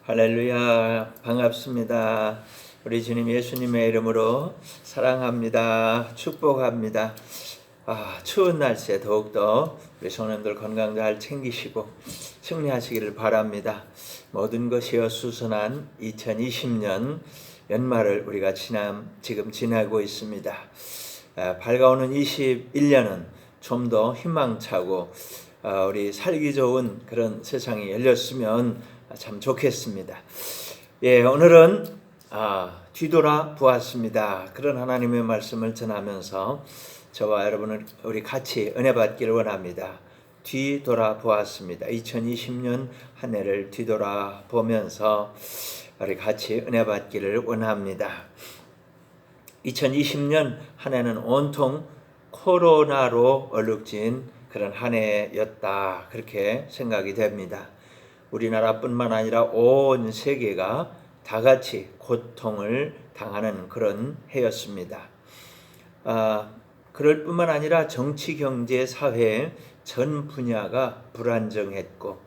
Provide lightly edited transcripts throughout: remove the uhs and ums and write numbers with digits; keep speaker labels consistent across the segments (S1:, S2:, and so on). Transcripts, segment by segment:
S1: 할렐루야, 반갑습니다. 우리 주님 예수님의 이름으로 사랑합니다. 축복합니다. 추운 날씨에 더욱더 우리 성도님들 건강 잘 챙기시고 승리하시기를 바랍니다. 모든 것이 어수선한 2020년 연말을 우리가 지금 지나고 있습니다. 밝아오는 21년은 좀 더 희망차고 우리 살기 좋은 그런 세상이 열렸으면 참 좋겠습니다. 오늘은 뒤돌아 보았습니다. 그런 하나님의 말씀을 전하면서 저와 여러분을 우리 같이 은혜 받기를 원합니다. 뒤돌아 보았습니다. 2020년 한 해를 뒤돌아 보면서 우리 같이 은혜 받기를 원합니다. 2020년 한 해는 온통 코로나로 얼룩진 그런 한 해였다, 그렇게 생각이 됩니다. 우리나라뿐만 아니라 온 세계가 다 같이 고통을 당하는 그런 해였습니다. 그럴 뿐만 아니라 정치, 경제, 사회 전 분야가 불안정했고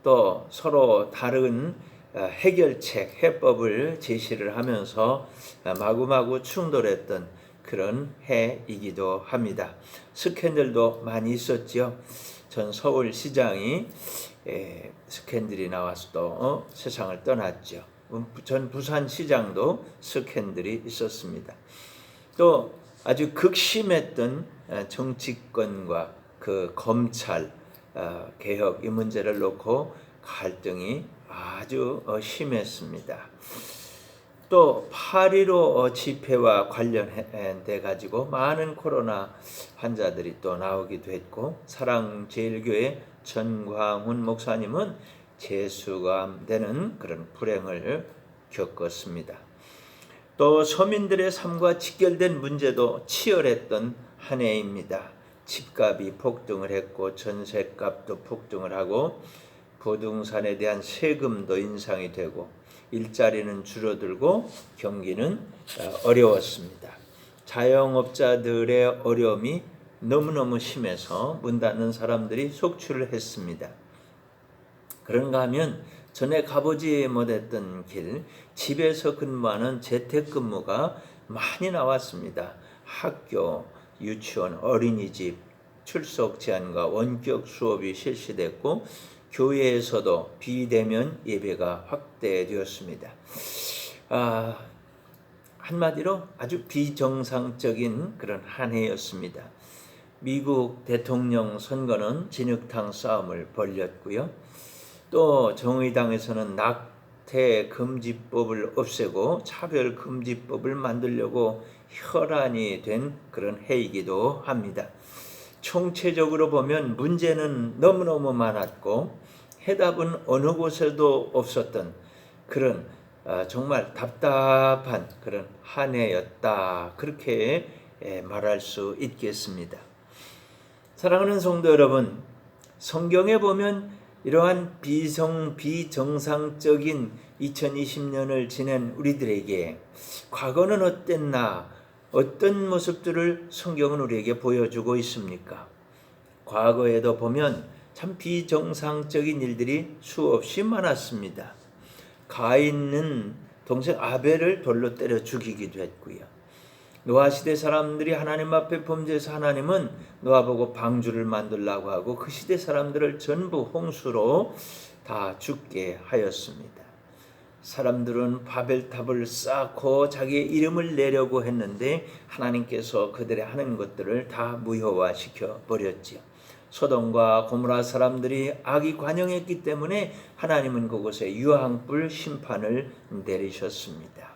S1: 또 서로 다른 해결책, 해법을 제시를 하면서 마구마구 충돌했던 그런 해이기도 합니다. 스캔들도 많이 있었죠. 전 서울시장이 스캔들이 나와서 또 세상을 떠났죠. 전 부산시장도 스캔들이 있었습니다. 또 아주 극심했던 정치권과 그 검찰 개혁 이 문제를 놓고 갈등이 아주 심했습니다. 또 8.15 집회와 관련돼 가지고 많은 코로나 환자들이 또 나오기도 했고, 사랑제일교회 전광훈 목사님은 재수감되는 그런 불행을 겪었습니다. 또 서민들의 삶과 직결된 문제도 치열했던 한 해입니다. 집값이 폭등을 했고 전셋값도 폭등을 하고 부동산에 대한 세금도 인상이 되고 일자리는 줄어들고 경기는 어려웠습니다. 자영업자들의 어려움이 너무너무 심해서 문 닫는 사람들이 속출을 했습니다. 그런가 하면 전에 가보지 못했던 길, 집에서 근무하는 재택근무가 많이 나왔습니다. 학교, 유치원, 어린이집 출석 제한과 원격 수업이 실시됐고 교회에서도 비대면 예배가 확대되었습니다. 한마디로 아주 비정상적인 그런 한 해였습니다. 미국 대통령 선거는 진흙탕 싸움을 벌였고요. 또 정의당에서는 낙태 금지법을 없애고 차별 금지법을 만들려고 혈안이 된 그런 해이기도 합니다. 총체적으로 보면 문제는 너무너무 많았고 해답은 어느 곳에도 없었던 그런 정말 답답한 그런 한 해였다, 그렇게 말할 수 있겠습니다. 사랑하는 성도 여러분, 성경에 보면 이러한 비정상적인 2020년을 지낸 우리들에게 과거는 어땠나, 어떤 모습들을 성경은 우리에게 보여주고 있습니까? 과거에도 보면 참 비정상적인 일들이 수없이 많았습니다. 가인은 동생 아벨을 돌로 때려 죽이기도 했고요. 노아 시대 사람들이 하나님 앞에 범죄해서 하나님은 노아 보고 방주를 만들라고 하고 그 시대 사람들을 전부 홍수로 다 죽게 하였습니다. 사람들은 바벨탑을 쌓고 자기의 이름을 내려고 했는데 하나님께서 그들의 하는 것들을 다 무효화시켜 버렸지요. 소돔과 고모라 사람들이 악이 관영했기 때문에 하나님은 그곳에 유황불 심판을 내리셨습니다.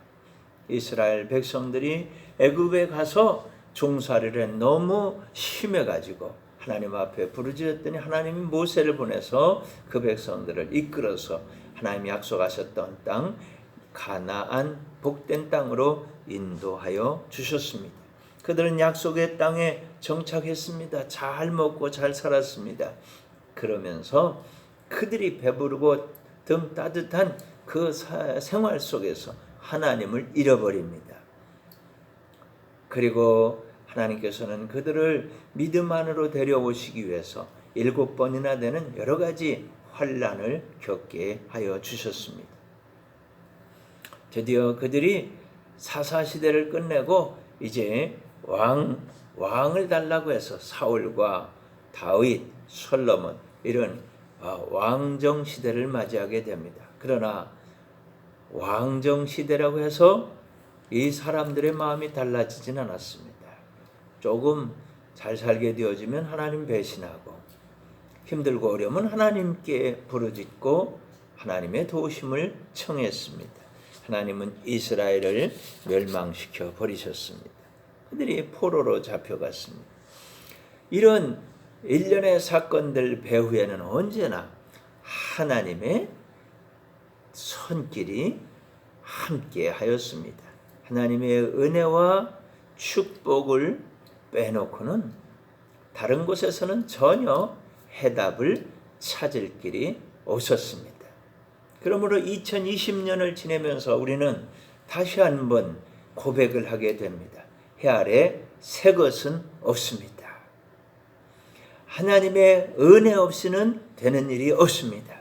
S1: 이스라엘 백성들이 애굽에 가서 종살이를 너무 심해가지고 하나님 앞에 부르짖었더니 하나님이 모세를 보내서 그 백성들을 이끌어서 하나님이 약속하셨던 땅 가나안 복된 땅으로 인도하여 주셨습니다. 그들은 약속의 땅에 정착했습니다. 잘 먹고 잘 살았습니다. 그러면서 그들이 배부르고 등 따뜻한 그 생활 속에서 하나님을 잃어버립니다. 그리고 하나님께서는 그들을 믿음 안으로 데려오시기 위해서 7번이나 되는 여러 가지 환난을 겪게 하여 주셨습니다. 드디어 그들이 사사시대를 끝내고 이제 왕을 달라고 해서 사울과 다윗, 솔로몬 이런 왕정 시대를 맞이하게 됩니다. 그러나 왕정 시대라고 해서 이 사람들의 마음이 달라지진 않았습니다. 조금 잘 살게 되어지면 하나님 배신하고 힘들고 어려우면 하나님께 부르짖고 하나님의 도우심을 청했습니다. 하나님은 이스라엘을 멸망시켜 버리셨습니다. 그들이 포로로 잡혀갔습니다. 이런 일련의 사건들 배후에는 언제나 하나님의 손길이 함께 하였습니다. 하나님의 은혜와 축복을 빼놓고는 다른 곳에서는 전혀 해답을 찾을 길이 없었습니다. 그러므로 2020년을 지내면서 우리는 다시 한번 고백을 하게 됩니다. 해 아래 새 것은 없습니다. 하나님의 은혜 없이는 되는 일이 없습니다.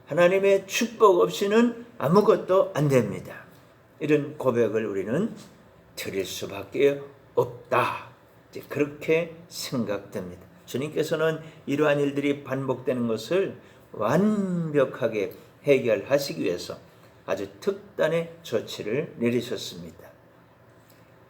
S1: 하나님의 축복 없이는 아무것도 안 됩니다. 이런 고백을 우리는 드릴 수밖에 없다. 이제 그렇게 생각됩니다. 주님께서는 이러한 일들이 반복되는 것을 완벽하게 해결하시기 위해서 아주 특단의 조치를 내리셨습니다.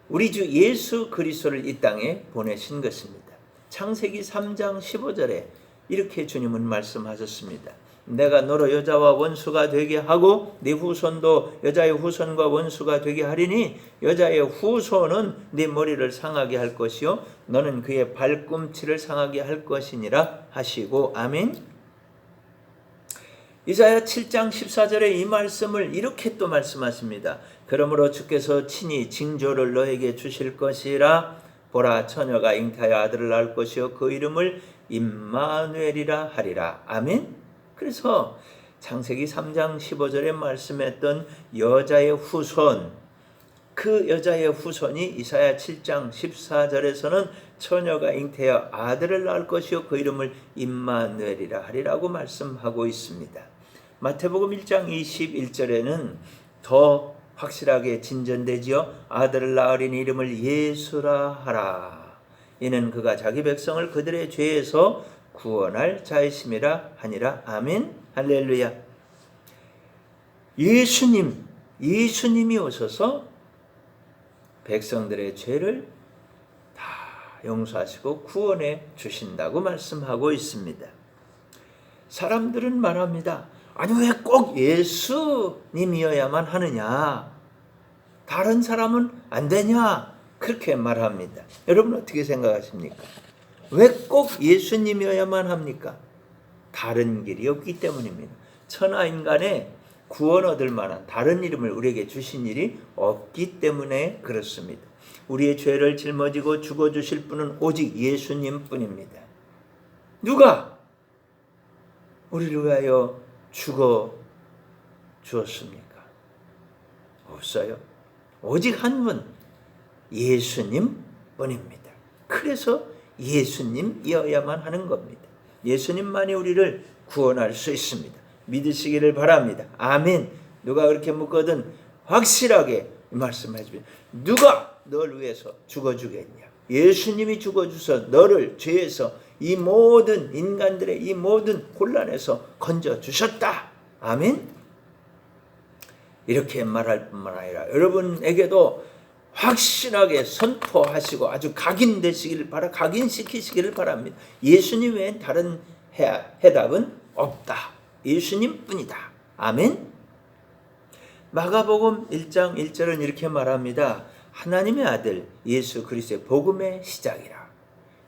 S1: 우리 주 예수 그리스도를 이 땅에 보내신 것입니다. 창세기 3장 15절에 이렇게 주님은 말씀하셨습니다. 내가 너로 여자와 원수가 되게 하고 네 후손도 여자의 후손과 원수가 되게 하리니 여자의 후손은 네 머리를 상하게 할 것이요 너는 그의 발꿈치를 상하게 할 것이니라 하시고 아멘. 이사야 7장 14절에 이 말씀을 이렇게 또 말씀하십니다. 그러므로 주께서 친히 징조를 너에게 주실 것이라. 보라, 처녀가 잉태하여 아들을 낳을 것이요 그 이름을 임마누엘이라 하리라. 아멘. 그래서 창세기 3장 15절에 말씀했던 여자의 후손, 그 여자의 후손이 이사야 7장 14절에서는 처녀가 잉태하여 아들을 낳을 것이요 그 이름을 임마누엘이라 하리라고 말씀하고 있습니다. 마태복음 1장 21절에는 더 확실하게 진전되지요. 아들을 낳으리니 이름을 예수라 하라. 이는 그가 자기 백성을 그들의 죄에서 구원할 자이심이라 하니라. 아멘. 할렐루야. 예수님이 오셔서 백성들의 죄를 다 용서하시고 구원해 주신다고 말씀하고 있습니다. 사람들은 말합니다. 아니 왜 꼭 예수님이어야만 하느냐? 다른 사람은 안 되냐? 그렇게 말합니다. 여러분 어떻게 생각하십니까? 왜 꼭 예수님이어야만 합니까? 다른 길이 없기 때문입니다. 천하 인간의 구원 얻을 만한 다른 이름을 우리에게 주신 일이 없기 때문에 그렇습니다. 우리의 죄를 짊어지고 죽어주실 분은 오직 예수님뿐입니다. 누가 우리를 위하여 죽어 주었습니까? 없어요. 오직 한 분, 예수님뿐입니다. 그래서 예수님이어야만 하는 겁니다. 예수님만이 우리를 구원할 수 있습니다. 믿으시기를 바랍니다. 아멘. 누가 그렇게 묻거든 확실하게 말씀해 주십시오. 누가 널 위해서 죽어주겠냐? 예수님이 죽어주셔서 너를 죄에서 이 모든 인간들의 이 모든 혼란에서 건져주셨다. 아멘. 이렇게 말할 뿐만 아니라 여러분에게도 확실하게 선포하시고 아주 각인시키시기를 바랍니다. 예수님 외엔 다른 해답은 없다. 예수님뿐이다. 아멘. 마가복음 1장 1절은 이렇게 말합니다. 하나님의 아들 예수 그리스도의 복음의 시작이라.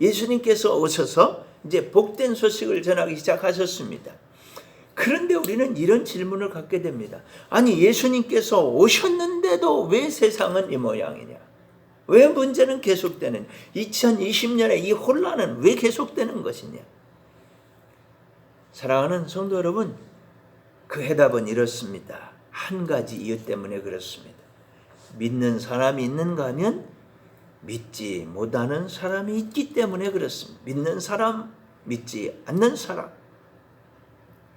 S1: 예수님께서 오셔서 이제 복된 소식을 전하기 시작하셨습니다. 그런데 우리는 이런 질문을 갖게 됩니다. 아니 예수님께서 오셨는데도 왜 세상은 이 모양이냐? 왜 문제는 계속되느냐? 2020년에 이 혼란은 왜 계속되는 것이냐? 사랑하는 성도 여러분, 그 해답은 이렇습니다. 한 가지 이유 때문에 그렇습니다. 믿는 사람이 있는가 하면 믿지 못하는 사람이 있기 때문에 그렇습니다. 믿는 사람, 믿지 않는 사람.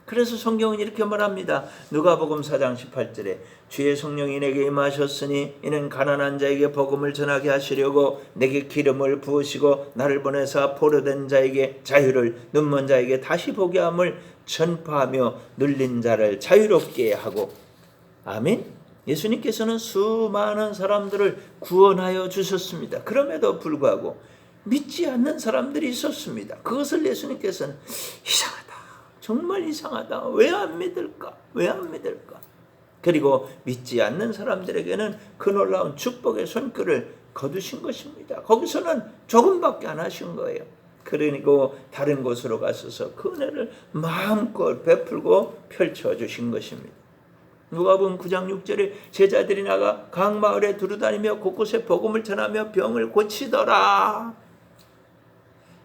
S1: 그래서 성경은 이렇게 말합니다. 누가복음 4장 18절에 주의 성령이 내게 임하셨으니 이는 가난한 자에게 복음을 전하게 하시려고 내게 기름을 부으시고 나를 보내사 포로된 자에게 자유를, 눈먼 자에게 다시 보게 함을 전파하며 눌린 자를 자유롭게 하고. 아멘. 예수님께서는 수많은 사람들을 구원하여 주셨습니다. 그럼에도 불구하고 믿지 않는 사람들이 있었습니다. 그것을 예수님께서는 이상하다, 정말 이상하다, 왜 안 믿을까, 왜 안 믿을까. 그리고 믿지 않는 사람들에게는 그 놀라운 축복의 손길을 거두신 것입니다. 거기서는 조금밖에 안 하신 거예요. 그리고 다른 곳으로 가셔서 그 은혜를 마음껏 베풀고 펼쳐주신 것입니다. 누가복음 9장 6절에 제자들이 나가 각 마을에 두루다니며 곳곳에 복음을 전하며 병을 고치더라.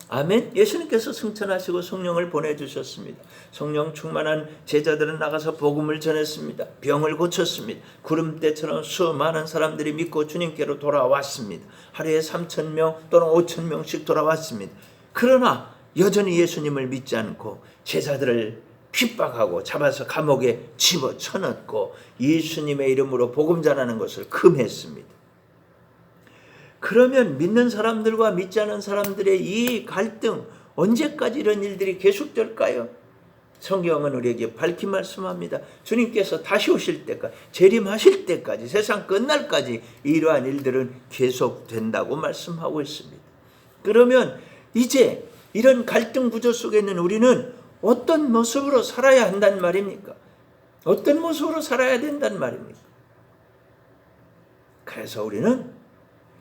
S1: 아멘. 예수님께서 승천하시고 성령을 보내주셨습니다. 성령 충만한 제자들은 나가서 복음을 전했습니다. 병을 고쳤습니다. 구름대처럼 수많은 사람들이 믿고 주님께로 돌아왔습니다. 하루에 3,000명 또는 5,000명씩 돌아왔습니다. 그러나 여전히 예수님을 믿지 않고 제자들을 핍박하고 잡아서 감옥에 집어쳐넣고 예수님의 이름으로 복음 전하는 것을 금했습니다. 그러면 믿는 사람들과 믿지 않은 사람들의 이 갈등, 언제까지 이런 일들이 계속될까요? 성경은 우리에게 밝히 말씀합니다. 주님께서 다시 오실 때까지, 재림하실 때까지, 세상 끝날까지 이러한 일들은 계속된다고 말씀하고 있습니다. 그러면 이제 이런 갈등 구조 속에 있는 우리는 어떤 모습으로 살아야 한단 말입니까? 어떤 모습으로 살아야 된단 말입니까? 그래서 우리는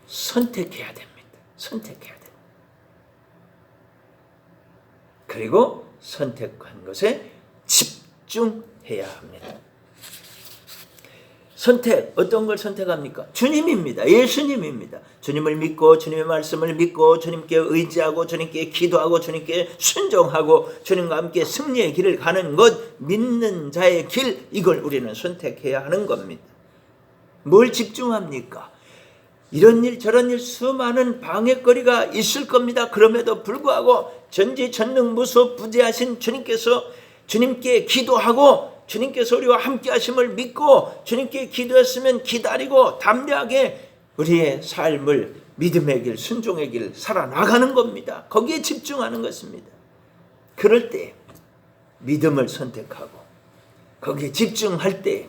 S1: 선택해야 됩니다. 선택해야 됩니다. 그리고 선택한 것에 집중해야 합니다. 선택, 어떤 걸 선택합니까? 주님입니다. 예수님입니다. 주님을 믿고 주님의 말씀을 믿고 주님께 의지하고 주님께 기도하고 주님께 순종하고 주님과 함께 승리의 길을 가는 것, 믿는 자의 길, 이걸 우리는 선택해야 하는 겁니다. 뭘 집중합니까? 이런 일 저런 일 수많은 방해거리가 있을 겁니다. 그럼에도 불구하고 전지전능무소부재하신 주님께서 주님께 기도하고 주님께서 우리와 함께 하심을 믿고 주님께 기도했으면 기다리고 담대하게 우리의 삶을 믿음의 길, 순종의 길 살아나가는 겁니다. 거기에 집중하는 것입니다. 그럴 때 믿음을 선택하고 거기에 집중할 때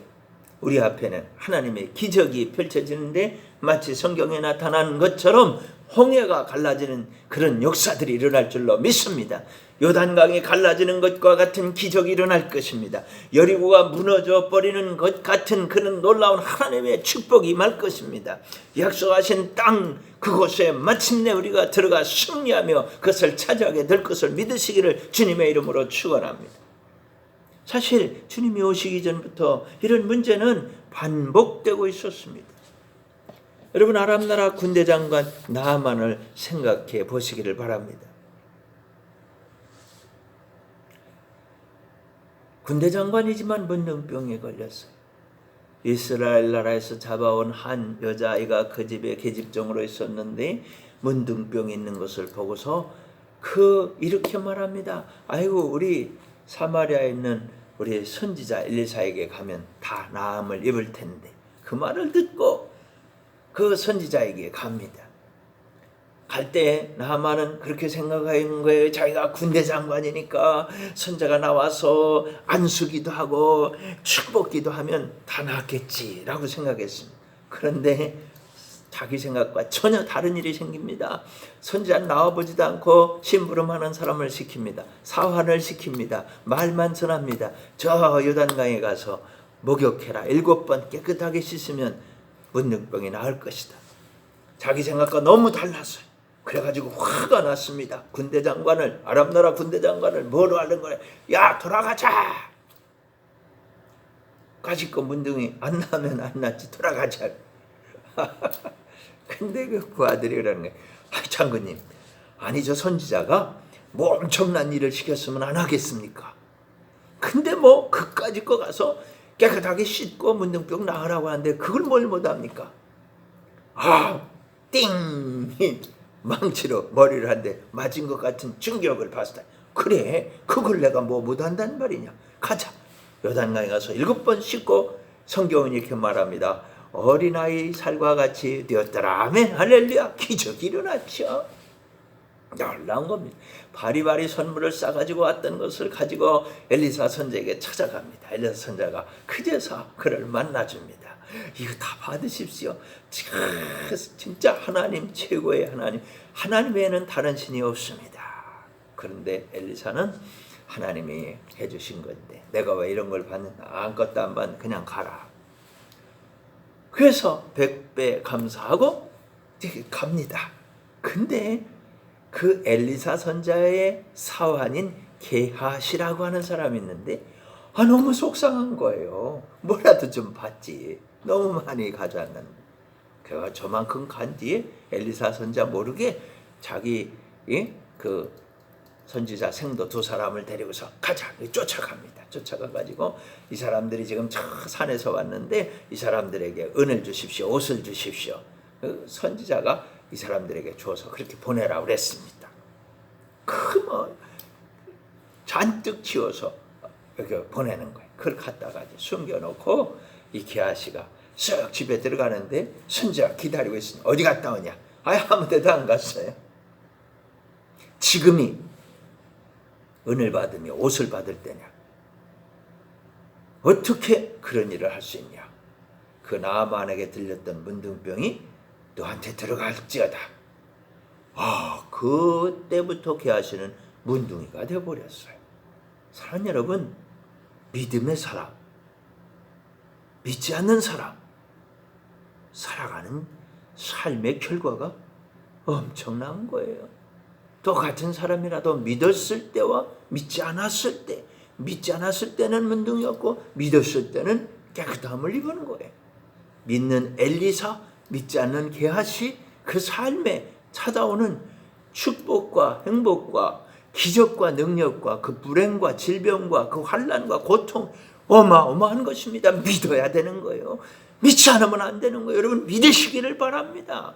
S1: 우리 앞에는 하나님의 기적이 펼쳐지는데 마치 성경에 나타난 것처럼 홍해가 갈라지는 그런 역사들이 일어날 줄로 믿습니다. 요단강이 갈라지는 것과 같은 기적이 일어날 것입니다. 여리고가 무너져 버리는 것 같은 그런 놀라운 하나님의 축복이 임할 것입니다. 약속하신 땅 그곳에 마침내 우리가 들어가 승리하며 그것을 차지하게 될 것을 믿으시기를 주님의 이름으로 축원합니다. 사실 주님이 오시기 전부터 이런 문제는 반복되고 있었습니다. 여러분, 아람나라 군대장관 나아만을 생각해 보시기를 바랍니다. 군대장관이지만 문둥병에 걸렸어요. 이스라엘 나라에서 잡아온 한 여자아이가 그 집에 계집종으로 있었는데 문둥병이 있는 것을 보고서 이렇게 말합니다. 아이고, 우리 사마리아에 있는 우리 선지자 엘리사에게 가면 다 나음을 입을 텐데, 그 말을 듣고 그 선지자에게 갑니다. 갈 때 나아만은 그렇게 생각하는 거예요. 자기가 군대 장관이니까 선자가 나와서 안수기도 하고 축복기도 하면 다 낫겠지라고 생각했습니다. 그런데 자기 생각과 전혀 다른 일이 생깁니다. 선지자는 나와보지도 않고 심부름하는 사람을 시킵니다. 사환을 시킵니다. 말만 전합니다. 저 요단강에 가서 목욕해라. 7번 깨끗하게 씻으면 문둥병이 나을 것이다. 자기 생각과 너무 달랐어요. 그래가지고 화가 났습니다. 군대장관을, 아람나라 군대장관을 뭐로 하는 거야? 야, 돌아가자. 가시거 문둥이 안 나면 안 낫지, 돌아가자. 근데 그 아들이 그러는 거예요. 장군님, 아니 저 선지자가 뭐 엄청난 일을 시켰으면 안 하겠습니까? 근데 뭐 그까짓 거 가서 깨끗하게 씻고 문둥병 나으라고 하는데 그걸 뭘 못합니까? 띵! 망치로 머리를 한 대 맞은 것 같은 충격을 받았다. 그래, 그걸 내가 뭐 못한단 말이냐? 가자. 요단강에 가서 7번 씻고 성경은 이렇게 말합니다. 어린아이 살과 같이 되었더라. 아멘 할렐루야. 기적이 일어났죠. 놀라운 겁니다. 바리바리 선물을 싸가지고 왔던 것을 가지고 엘리사 선지자에게 찾아갑니다. 엘리사 선지자가 그제서 그를 만나줍니다. 이거 다 받으십시오. 진짜 하나님 최고의 하나님 외에는 다른 신이 없습니다. 그런데 엘리사는 하나님이 해주신 건데 내가 왜 이런 걸 받는다. 아무것도 안 받는 그냥 가라. 그래서 100배 감사하고 갑니다. 근데 그 엘리사 선자의 사환인 게하시라고 하는 사람이 있는데 너무 속상한 거예요. 뭐라도 좀 받지. 너무 많이 가져왔는데. 그가 저만큼 간 뒤에 엘리사 선자 모르게 자기 그 선지자 생도 2사람을 데리고서 가자. 쫓아갑니다. 쫓아가가지고 이 사람들이 지금 저 산에서 왔는데 이 사람들에게 은을 주십시오. 옷을 주십시오. 그 선지자가 이 사람들에게 줘서 그렇게 보내라고 그랬습니다. 잔뜩 치워서 이렇게 보내는 거예요. 그걸 갖다가 숨겨놓고 이 게하시가 쓱 집에 들어가는데 선지자가 기다리고 있으니 어디 갔다 오냐? 아무 데도 안 갔어요. 지금이 은을 받으며 옷을 받을 때냐? 어떻게 그런 일을 할 수 있냐? 그 나아만에게 들렸던 문둥병이 너한테 들어갈지어다. 그때부터 게하시는 문둥이가 되어버렸어요. 사랑하는 여러분, 믿음의 사람, 믿지 않는 사람, 살아가는 삶의 결과가 엄청난 거예요. 똑같은 사람이라도 믿었을 때와 믿지 않았을 때, 믿지 않았을 때는 문둥이였고 믿었을 때는 깨끗함을 입은 거예요. 믿는 엘리사, 믿지 않는 게하시, 그 삶에 찾아오는 축복과 행복과 기적과 능력과 그 불행과 질병과 그 환난과 고통 어마어마한 것입니다. 믿어야 되는 거예요. 믿지 않으면 안 되는 거예요. 여러분 믿으시기를 바랍니다.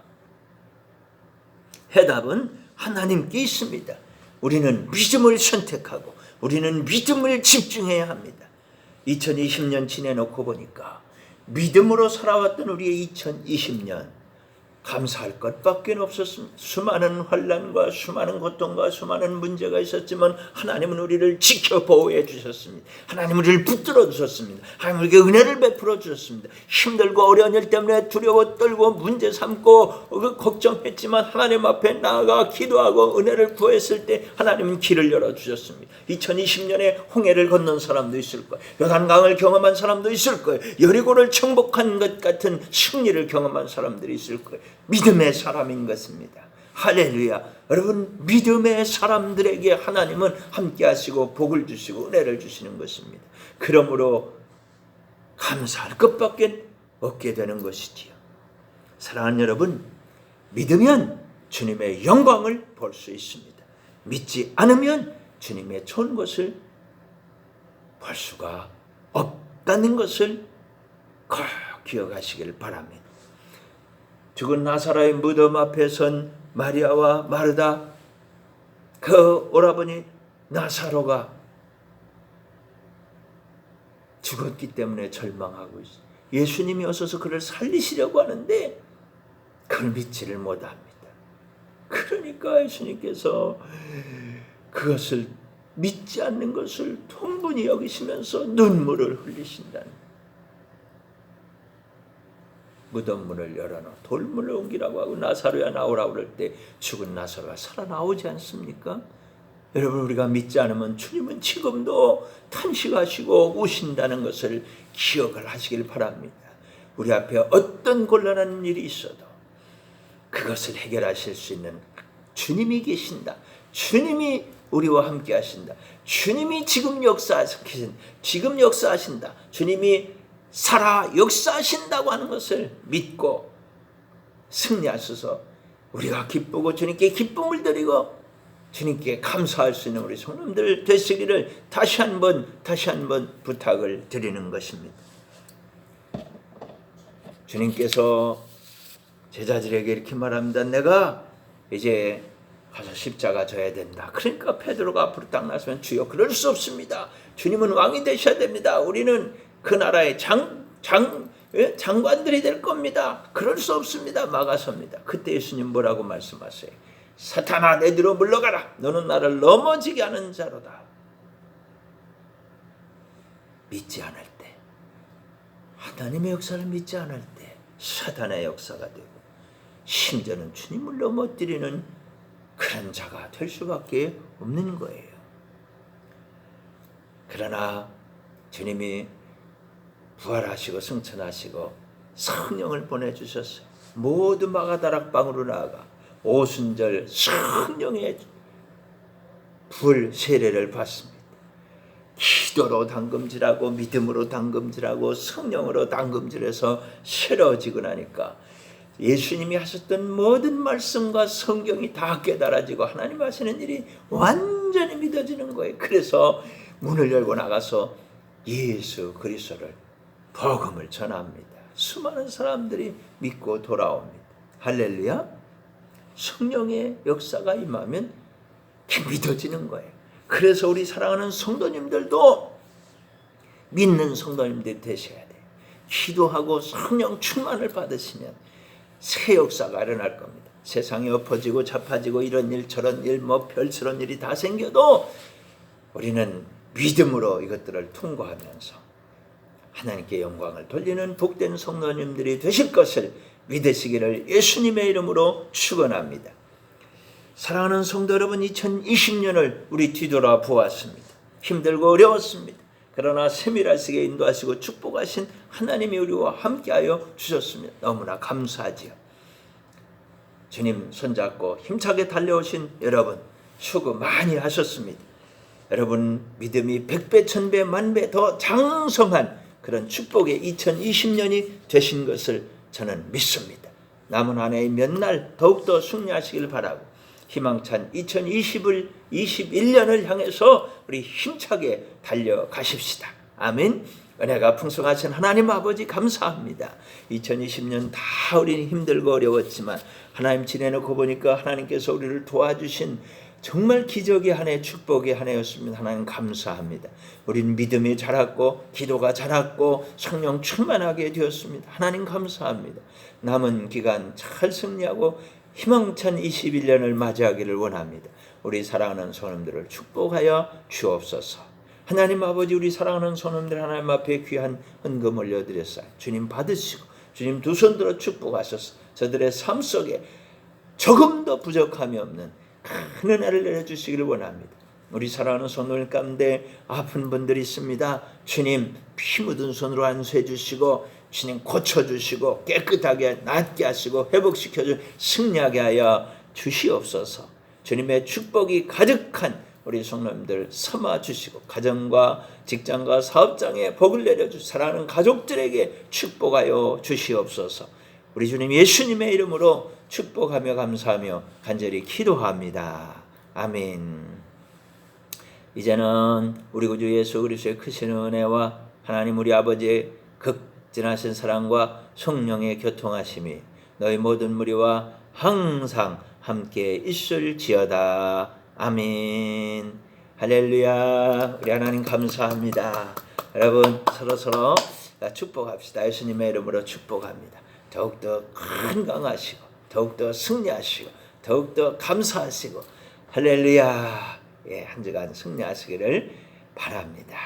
S1: 해답은 하나님께 있습니다. 우리는 믿음을 선택하고 우리는 믿음을 집중해야 합니다. 2020년 지내놓고 보니까 믿음으로 살아왔던 우리의 2020년 감사할 것밖에 없었습니다. 수많은 환난과 수많은 고통과 수많은 문제가 있었지만 하나님은 우리를 지켜 보호해 주셨습니다. 하나님은 우리를 붙들어 주셨습니다. 하나님은 우리에게 은혜를 베풀어 주셨습니다. 힘들고 어려운 일 때문에 두려워 떨고 문제 삼고 걱정했지만 하나님 앞에 나아가 기도하고 은혜를 구했을 때 하나님은 길을 열어주셨습니다. 2020년에 홍해를 건넌 사람도 있을 거예요. 요단강을 경험한 사람도 있을 거예요. 여리고를 정복한 것 같은 승리를 경험한 사람들이 있을 거예요. 믿음의 사람인 것입니다. 할렐루야. 여러분 믿음의 사람들에게 하나님은 함께 하시고 복을 주시고 은혜를 주시는 것입니다. 그러므로 감사할 것밖에 없게 되는 것이지요. 사랑하는 여러분, 믿으면 주님의 영광을 볼 수 있습니다. 믿지 않으면 주님의 좋은 것을 볼 수가 없다는 것을 꼭 기억하시길 바랍니다. 죽은 나사로의 무덤 앞에 선 마리아와 마르다, 그 오라버니 나사로가 죽었기 때문에 절망하고 있어요. 예수님이 오셔서 그를 살리시려고 하는데 그걸 믿지를 못합니다. 그러니까 예수님께서 그것을 믿지 않는 것을 통분히 여기시면서 눈물을 흘리신다는 거예요. 무덤 문을 열어놓아 돌문을 옮기라고 하고 나사로야 나오라고 그럴 때 죽은 나사로가 살아나오지 않습니까? 여러분 우리가 믿지 않으면 주님은 지금도 탄식하시고 우신다는 것을 기억을 하시길 바랍니다. 우리 앞에 어떤 곤란한 일이 있어도 그것을 해결하실 수 있는 주님이 계신다. 주님이 우리와 함께 하신다. 주님이 지금 역사하신다. 주님이 살아 역사하신다고 하는 것을 믿고 승리하셔서 우리가 기쁘고 주님께 기쁨을 드리고 주님께 감사할 수 있는 우리 성도님들 되시기를 다시 한번 부탁을 드리는 것입니다. 주님께서 제자들에게 이렇게 말합니다. 내가 이제 가서 십자가 져야 된다. 그러니까 베드로가 앞으로 딱 나서면 주여 그럴 수 없습니다. 주님은 왕이 되셔야 됩니다. 우리는 그 나라의 장관들이 될 겁니다. 그럴 수 없습니다. 막아섭니다. 그때 예수님 뭐라고 말씀하세요? 사탄아 내 뒤로 물러가라. 너는 나를 넘어지게 하는 자로다. 믿지 않을 때, 하나님의 역사를 믿지 않을 때 사탄의 역사가 되고, 심지어는 주님을 넘어뜨리는 그런 자가 될 수밖에 없는 거예요. 그러나 주님이 부활하시고 승천하시고 성령을 보내주셨어요. 모두 마가다락방으로 나아가 오순절 성령의 불 세례를 받습니다. 기도로 담금질하고 믿음으로 담금질하고 성령으로 담금질해서 새로워지고 나니까 예수님이 하셨던 모든 말씀과 성경이 다 깨달아지고 하나님 하시는 일이 완전히 믿어지는 거예요. 그래서 문을 열고 나가서 예수 그리스도를 복음을 전합니다. 수많은 사람들이 믿고 돌아옵니다. 할렐루야. 성령의 역사가 임하면 믿어지는 거예요. 그래서 우리 사랑하는 성도님들도 믿는 성도님들이 되셔야 돼요. 기도하고 성령 충만을 받으시면 새 역사가 일어날 겁니다. 세상이 엎어지고 자빠지고 이런 일 저런 일 뭐 별스러운 일이 다 생겨도 우리는 믿음으로 이것들을 통과하면서 하나님께 영광을 돌리는 복된 성도님들이 되실 것을 믿으시기를 예수님의 이름으로 축원합니다. 사랑하는 성도 여러분, 2020년을 우리 뒤돌아 보았습니다. 힘들고 어려웠습니다. 그러나 세밀하시게 인도하시고 축복하신 하나님이 우리와 함께하여 주셨습니다. 너무나 감사하지요. 주님 손잡고 힘차게 달려오신 여러분 수고 많이 하셨습니다. 여러분 믿음이 100배, 1000배, 만배 더 장성한 그런 축복의 2020년이 되신 것을 저는 믿습니다. 남은 한 해의 몇 날 더욱더 승리하시길 바라고 희망찬 2021년을 향해서 우리 힘차게 달려가십시다. 아멘. 은혜가 풍성하신 하나님 아버지 감사합니다. 2020년 다 우리는 힘들고 어려웠지만 하나님 지내놓고 보니까 하나님께서 우리를 도와주신 정말 기적의 한 해, 축복의 한 해였습니다. 하나님 감사합니다. 우리는 믿음이 자랐고 기도가 자랐고 성령 충만하게 되었습니다. 하나님 감사합니다. 남은 기간 잘 승리하고 희망찬 21년을 맞이하기를 원합니다. 우리 사랑하는 손님들을 축복하여 주옵소서. 하나님 아버지 우리 사랑하는 손님들 하나님 앞에 귀한 헌금 올려드렸어요. 주님 받으시고 주님 두 손 들어 축복하셔서 저들의 삶 속에 조금 더 부족함이 없는 큰 은혜를 내려주시기를 원합니다. 우리 사랑하는 손을 가운데 아픈 분들이 있습니다. 주님 피 묻은 손으로 안수해 주시고 주님 고쳐주시고 깨끗하게 낫게 하시고 회복시켜주 승리하게 하여 주시옵소서. 주님의 축복이 가득한 우리 성도님들 삼아 주시고 가정과 직장과 사업장에 복을 내려주 사랑하는 가족들에게 축복하여 주시옵소서. 우리 주님 예수님의 이름으로 축복하며 감사하며 간절히 기도합니다. 아멘. 이제는 우리 구주 예수 그리스도의 크신 은혜와 하나님 우리 아버지의 극진하신 사랑과 성령의 교통하심이 너희 모든 무리와 항상 함께 있을지어다. 아멘. 할렐루야. 우리 하나님 감사합니다. 여러분 서로 축복합시다. 예수님의 이름으로 축복합니다. 더욱더 건강하시고 더욱더 승리하시고 더욱더 감사하시고 할렐루야. 한 주간 승리하시기를 바랍니다.